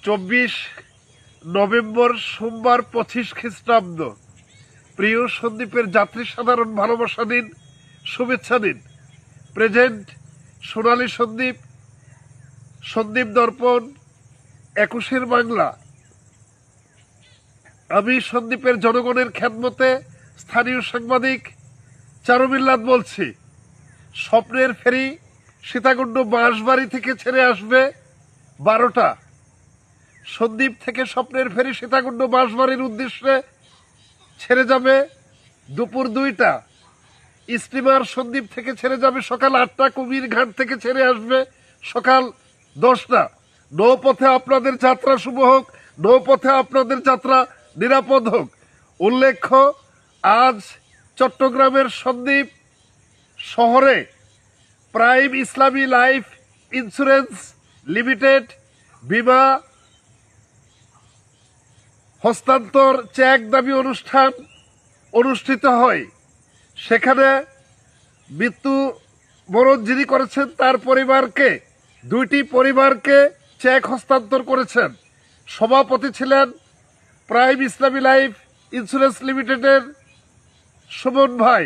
24 November সোমবার 25 খ্রিস্টাব্দ। প্রিয় সন্দীপের যাত্রী সাধারণ ভালোবাসা নিন, শুভেচ্ছা নিন। প্রেজেন্ট সোনালী সন্দীপ, সন্দীপ দর্পণ, 21-এর বাংলা। আমি সন্দীপের জনগণের খেদমতে স্থানীয় সাংবাদিক চারু মিল্লাত বলছি। স্বপ্নের ফেরি সীতাকুণ্ড বাঁশবাড়ি থেকে ছেড়ে আসবে 12টা। সন্দ্বীপ থেকে স্বপ্নের ফেরি সীতাকুণ্ড বাঁশবাড়ির উদ্দেশ্যে ছেড়ে যাবে দুপুর 2টা। স্টিমার সন্দ্বীপ থেকে ছেড়ে যাবে সকাল 8টা। কুমিরঘাট থেকে ছেড়ে আসবে সকাল 10টা। নৌপথে আপনাদের যাত্রা শুভ হোক, নৌপথে আপনাদের যাত্রা নিরাপদ হোক। উল্লেখ্য, আজ চট্টগ্রামের সন্দ্বীপ শহরে প্রাইম ইসলামী লাইফ ইন্স্যুরেন্স লিমিটেড বীমা হস্তান্তর চেক দাবি অনুষ্ঠান অনুষ্ঠিত হয়। সেখানে মৃত্যুবরণ যিনি করেছেন তার পরিবারকে, 2টি পরিবারকে চেক হস্তান্তর করেছেন। সভাপতি ছিলেন প্রাইম ইসলামী লাইফ ইন্স্যুরেন্স লিমিটেডের সুমন ভাই।